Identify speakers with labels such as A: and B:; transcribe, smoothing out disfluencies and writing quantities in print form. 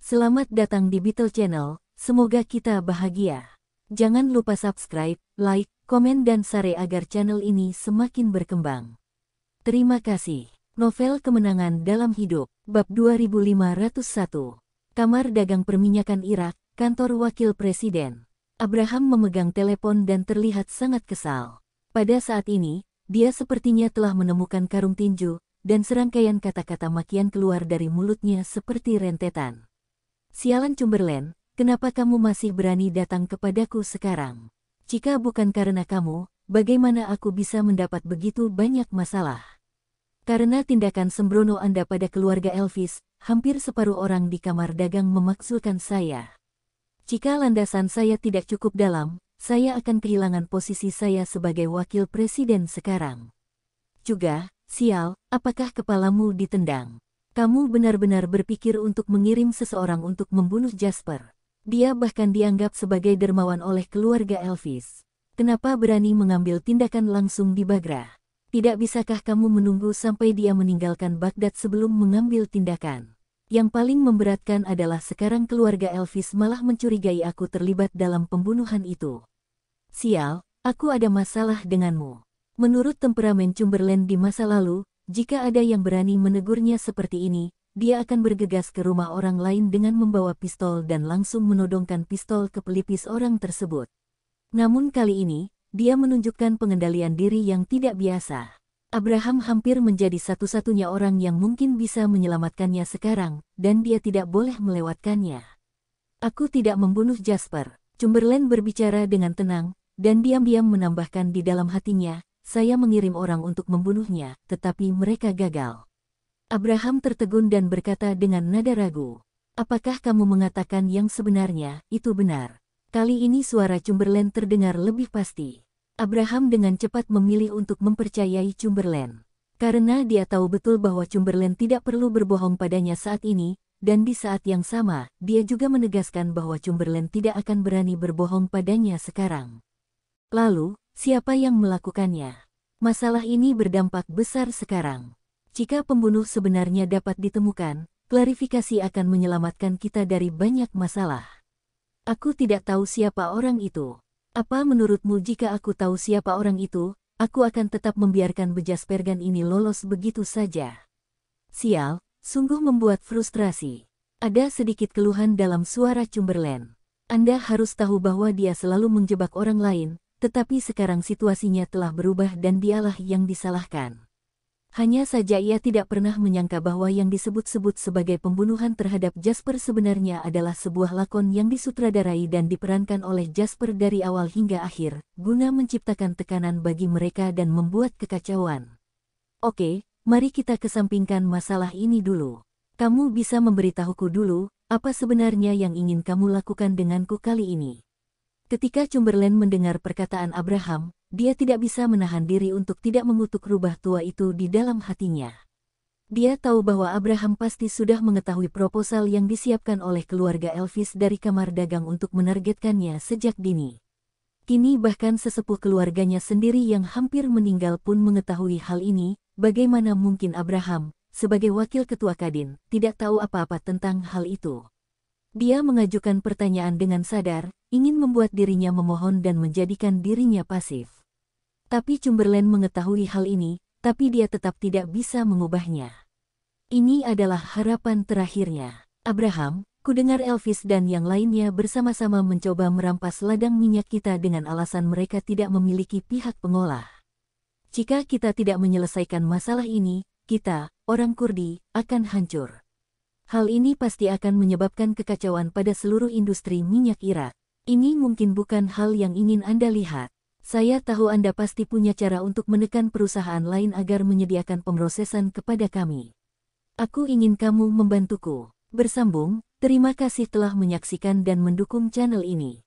A: Selamat datang di Beetle Channel, semoga kita bahagia. Jangan lupa subscribe, like, komen dan share agar channel ini semakin berkembang. Terima kasih. Novel Kemenangan Dalam Hidup, Bab 2501. Kamar Dagang Perminyakan Irak, Kantor Wakil Presiden. Abraham memegang telepon dan terlihat sangat kesal. Pada saat ini, dia sepertinya telah menemukan karung tinju, dan serangkaian kata-kata makian keluar dari mulutnya seperti rentetan. Sialan Cumberland, kenapa kamu masih berani datang kepadaku sekarang? Jika bukan karena kamu, bagaimana aku bisa mendapat begitu banyak masalah? Karena tindakan sembrono Anda pada keluarga Elvis, hampir separuh orang di kamar dagang memaksulkan saya. Jika landasan saya tidak cukup dalam, saya akan kehilangan posisi saya sebagai wakil presiden sekarang. Juga, sial, apakah kepalamu ditendang? Kamu benar-benar berpikir untuk mengirim seseorang untuk membunuh Jasper. Dia bahkan dianggap sebagai dermawan oleh keluarga Elvis. Kenapa berani mengambil tindakan langsung di Bagra? Tidak bisakah kamu menunggu sampai dia meninggalkan Baghdad sebelum mengambil tindakan? Yang paling memberatkan adalah sekarang keluarga Elvis malah mencurigai aku terlibat dalam pembunuhan itu. Sial, aku ada masalah denganmu. Menurut temperamen Cumberland di masa lalu, jika ada yang berani menegurnya seperti ini, dia akan bergegas ke rumah orang lain dengan membawa pistol dan langsung menodongkan pistol ke pelipis orang tersebut. Namun kali ini, dia menunjukkan pengendalian diri yang tidak biasa. Abraham hampir menjadi satu-satunya orang yang mungkin bisa menyelamatkannya sekarang, dan dia tidak boleh melewatkannya. Aku tidak membunuh Jasper, Cumberland berbicara dengan tenang, dan diam-diam menambahkan di dalam hatinya, saya mengirim orang untuk membunuhnya, tetapi mereka gagal. Abraham tertegun dan berkata dengan nada ragu, apakah kamu mengatakan yang sebenarnya, itu benar? Kali ini suara Cumberland terdengar lebih pasti. Abraham dengan cepat memilih untuk mempercayai Cumberland. Karena dia tahu betul bahwa Cumberland tidak perlu berbohong padanya saat ini, dan di saat yang sama, dia juga menegaskan bahwa Cumberland tidak akan berani berbohong padanya sekarang. Lalu, siapa yang melakukannya? Masalah ini berdampak besar sekarang. Jika pembunuh sebenarnya dapat ditemukan, klarifikasi akan menyelamatkan kita dari banyak masalah. Aku tidak tahu siapa orang itu. Apa menurutmu jika aku tahu siapa orang itu, aku akan tetap membiarkan Jaspergan ini lolos begitu saja? Sial, sungguh membuat frustrasi. Ada sedikit keluhan dalam suara Cumberland. Anda harus tahu bahwa dia selalu menjebak orang lain, tetapi sekarang situasinya telah berubah dan dialah yang disalahkan. Hanya saja ia tidak pernah menyangka bahwa yang disebut-sebut sebagai pembunuhan terhadap Jasper sebenarnya adalah sebuah lakon yang disutradarai dan diperankan oleh Jasper dari awal hingga akhir, guna menciptakan tekanan bagi mereka dan membuat kekacauan. Oke, mari kita kesampingkan masalah ini dulu. Kamu bisa memberitahuku dulu, apa sebenarnya yang ingin kamu lakukan denganku kali ini? Ketika Cumberland mendengar perkataan Abraham, dia tidak bisa menahan diri untuk tidak mengutuk rubah tua itu di dalam hatinya. Dia tahu bahwa Abraham pasti sudah mengetahui proposal yang disiapkan oleh keluarga Elvis dari kamar dagang untuk menargetkannya sejak dini. Kini bahkan sesepuh keluarganya sendiri yang hampir meninggal pun mengetahui hal ini, bagaimana mungkin Abraham, sebagai wakil ketua Kadin, tidak tahu apa-apa tentang hal itu. Dia mengajukan pertanyaan dengan sadar, ingin membuat dirinya memohon dan menjadikan dirinya pasif. Tapi Cumberland mengetahui hal ini, tapi dia tetap tidak bisa mengubahnya. Ini adalah harapan terakhirnya. Abraham, kudengar Elvis dan yang lainnya bersama-sama mencoba merampas ladang minyak kita dengan alasan mereka tidak memiliki pihak pengolah. Jika kita tidak menyelesaikan masalah ini, kita, orang Kurdi, akan hancur. Hal ini pasti akan menyebabkan kekacauan pada seluruh industri minyak Irak. Ini mungkin bukan hal yang ingin Anda lihat. Saya tahu Anda pasti punya cara untuk menekan perusahaan lain agar menyediakan pemrosesan kepada kami. Aku ingin kamu membantuku. Bersambung, terima kasih telah menyaksikan dan mendukung channel ini.